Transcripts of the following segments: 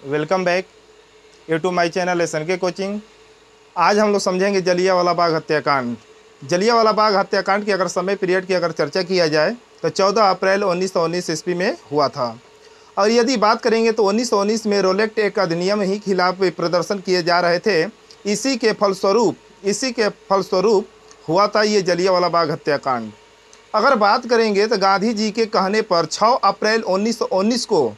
Welcome back you to my channel SNK coaching. आज हम लोग समझेंगे जलियांवाला बाग हत्याकांड। जलियांवाला बाग हत्याकांड की अगर समय पीरियड की अगर चर्चा किया जाए तो 14 अप्रैल 1919 ईस्वी में हुआ था। और यदि बात करेंगे तो 1919 में रोलेक्ट एक अधिनियम ही खिलाफ प्रदर्शन किए जा रहे थे। इसी के फलस्वरूप हुआ था ये जलियांवाला बाग हत्याकांड। अगर बात करेंगे तो गांधी जी के कहने पर 6 अप्रैल 1919 को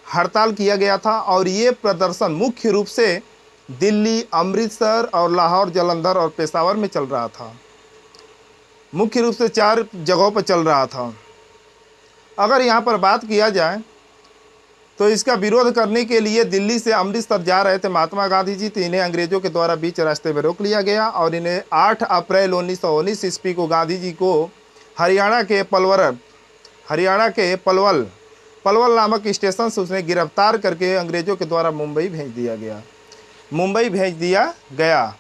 हड़ताल किया गया था और ये प्रदर्शन मुख्य रूप से दिल्ली, अमृतसर और लाहौर, जालंधर और पेशावर में चल रहा था। मुख्य रूप से 4 जगहों पर चल रहा था। अगर यहाँ पर बात किया जाए तो इसका विरोध करने के लिए दिल्ली से अमृतसर जा रहे थे महात्मा गांधी जी, तो इन्हें अंग्रेजों के द्वारा बीच रास्ते में रोक लिया गया और इन्हें 8 अप्रैल 1919 ईस्वी को गांधी जी को हरियाणा के पलवल नामक स्टेशन से उसने गिरफ्तार करके अंग्रेजों के द्वारा मुंबई भेज दिया गया।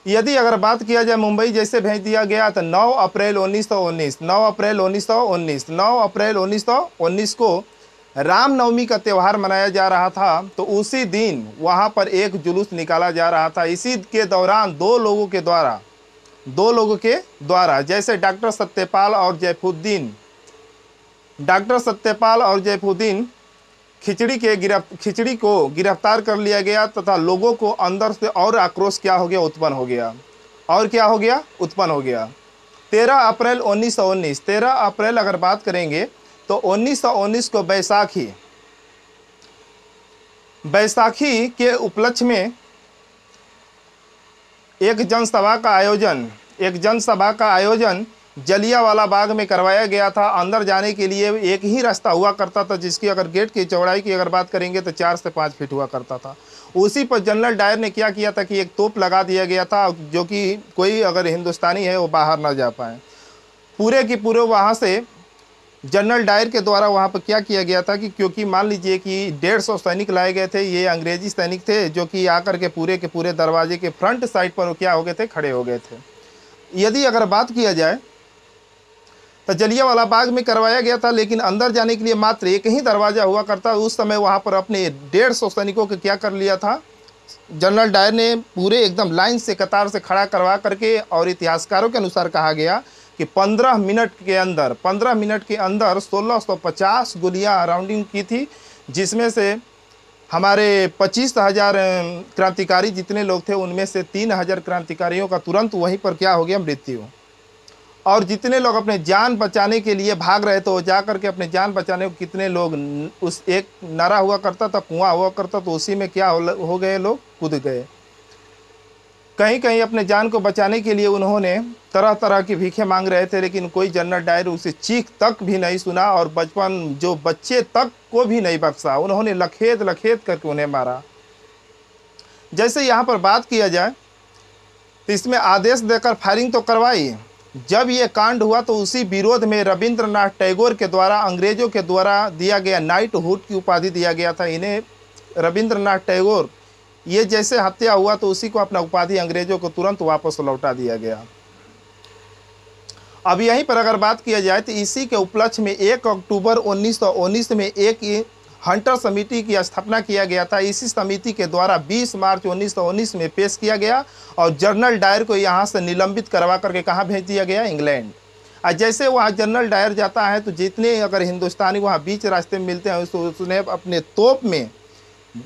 यदि अगर बात किया जाए मुंबई जैसे भेज दिया गया तो 9 अप्रैल 1919 को रामनवमी का त्यौहार मनाया जा रहा था। तो उसी दिन वहां पर एक जुलूस निकाला जा रहा था। इसी के दौरान दो लोगों के द्वारा जैसे डॉक्टर सत्यपाल और जयफुद्दीन खिचड़ी को गिरफ्तार कर लिया गया तथा लोगों को अंदर से और आक्रोश उत्पन्न हो गया। 13 अप्रैल 1919 अगर बात करेंगे तो 1919 को बैसाखी के उपलक्ष्य में एक जनसभा का आयोजन जलियांवाला बाग में करवाया गया था। अंदर जाने के लिए एक ही रास्ता हुआ करता था, जिसकी अगर गेट की चौड़ाई की अगर बात करेंगे तो 4 से 5 फीट हुआ करता था। उसी पर जनरल डायर ने क्या किया था कि एक तोप लगा दिया गया था, जो कि कोई अगर हिंदुस्तानी है वो बाहर ना जा पाए। पूरे की पूरे वहाँ से जनरल डायर के द्वारा वहाँ पर क्या किया गया था कि क्योंकि मान लीजिए कि 150 सैनिक लाए गए थे। ये अंग्रेजी सैनिक थे जो कि आकर के पूरे दरवाजे के फ्रंट साइड पर क्या हो गए थे, खड़े हो गए थे। यदि अगर बात किया जाए तो जलियांवाला बाग में करवाया गया था, लेकिन अंदर जाने के लिए मात्र एक ही दरवाज़ा हुआ करता। उस समय वहाँ पर अपने 150 सैनिकों को क्या कर लिया था जनरल डायर ने, पूरे एकदम लाइन से कतार से खड़ा करवा करके। और इतिहासकारों के अनुसार कहा गया कि 15 मिनट के अंदर 1650 गोलियां राउंडिंग की थी, जिसमें से हमारे 25,000 क्रांतिकारी जितने लोग थे उनमें से 3,000 क्रांतिकारियों का तुरंत वहीं पर क्या हो गया, मृत्यु। और जितने लोग अपने जान बचाने के लिए भाग रहे थे वो जा करके अपने जान बचाने को कितने लोग, उस एक नारा हुआ करता था, कुआं हुआ करता, तो उसी में क्या हो गए, लोग कूद गए। कहीं कहीं अपने जान को बचाने के लिए उन्होंने तरह तरह की भीखें मांग रहे थे, लेकिन कोई जनरल डायर उसे चीख तक भी नहीं सुना और बच्चे तक को भी नहीं बख्शा। उन्होंने लखेद करके उन्हें मारा। जैसे यहाँ पर बात किया जाए तो इसमें आदेश देकर फायरिंग तो करवाई। जब ये कांड हुआ तो उसी विरोध में रविंद्रनाथ टैगोर के द्वारा अंग्रेजों के द्वारा दिया गया नाइटहुड की उपाधि दिया गया था इन्हें। रविंद्रनाथ टैगोर ये जैसे हत्या हुआ तो उसी को अपना उपाधि अंग्रेजों को तुरंत वापस लौटा दिया गया। अब यहीं पर अगर बात किया जाए तो इसी के उपलक्ष्य में 1 अक्टूबर 1919 में एक हंटर समिति की स्थापना किया गया था। इसी समिति के द्वारा 20 मार्च 1919 में पेश किया गया और जनरल डायर को यहाँ से निलंबित करवा करके कहाँ भेज दिया गया, इंग्लैंड। और जैसे वहाँ जनरल डायर जाता है तो जितने अगर हिंदुस्तानी वहाँ बीच रास्ते में मिलते हैं उसने अपने तोप में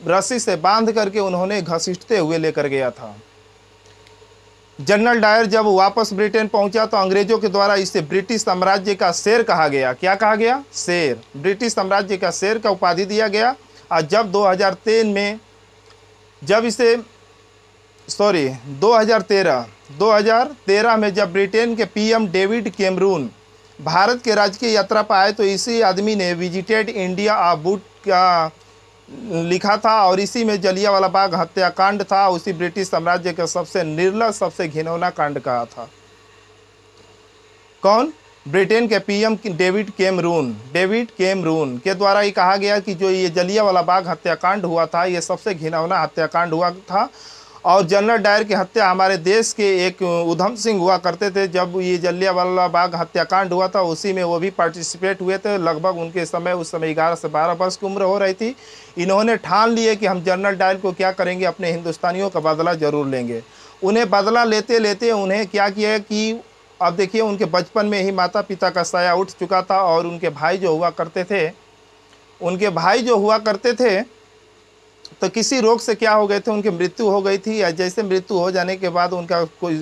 रस्सी से बांध करके उन्होंने घसीटते हुए लेकर गया था। जनरल डायर जब वापस ब्रिटेन पहुंचा तो अंग्रेजों के द्वारा इसे ब्रिटिश साम्राज्य का शेर कहा गया। क्या कहा गया? शेर। ब्रिटिश साम्राज्य का शेर का उपाधि दिया गया। और जब 2013 में जब ब्रिटेन के PM डेविड कैमरून भारत के राजकीय यात्रा पर आए तो इसी आदमी ने विजिटेड इंडिया आ बुक का लिखा था और इसी में जलियांवाला बाग हत्याकांड था। उसी ब्रिटिश साम्राज्य का सबसे निर्लज, सबसे घिनौना कांड कहा था। कौन? ब्रिटेन के PM डेविड कैमरून के द्वारा ये कहा गया कि जो ये जलियांवाला बाग हत्याकांड हुआ था ये सबसे घिनौना हत्याकांड हुआ था। और जनरल डायर की हत्या हमारे देश के एक उधम सिंह हुआ करते थे, जब ये जलियांवाला बाग हत्याकांड हुआ था उसी में वो भी पार्टिसिपेट हुए थे। लगभग उनके समय उस समय 11 से 12 वर्ष की उम्र हो रही थी। इन्होंने ठान लिए कि हम जनरल डायर को क्या करेंगे, अपने हिंदुस्तानियों का बदला ज़रूर लेंगे। उन्हें बदला लेते लेते उन्हें क्या किया कि अब देखिए उनके बचपन में ही माता पिता का साया उठ चुका था, और उनके भाई जो हुआ करते थे तो किसी रोग से क्या हो गए थे, उनकी मृत्यु हो गई थी। या जैसे मृत्यु हो जाने के बाद उनका कोई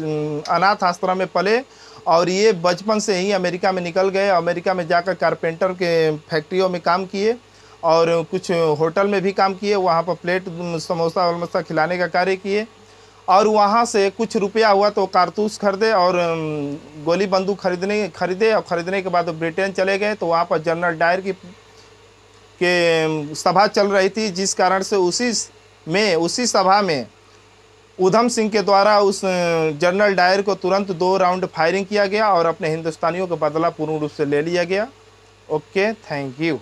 अनाथ आश्रम में पले, और ये बचपन से ही अमेरिका में निकल गए। अमेरिका में जाकर कारपेंटर के फैक्ट्रियों में काम किए और कुछ होटल में भी काम किए, वहाँ पर प्लेट समोसा वमोसा खिलाने का कार्य किए। और वहाँ से कुछ रुपया हुआ तो कारतूस खरीदे और गोली बंदूक खरीदे, और ख़रीदने के बाद ब्रिटेन चले गए। तो वहाँ पर जनरल डायर के सभा चल रही थी, जिस कारण से उसी सभा में उधम सिंह के द्वारा उस जनरल डायर को तुरंत 2 राउंड फायरिंग किया गया और अपने हिंदुस्तानियों का बदला पूर्ण रूप से ले लिया गया। Okay, thank you.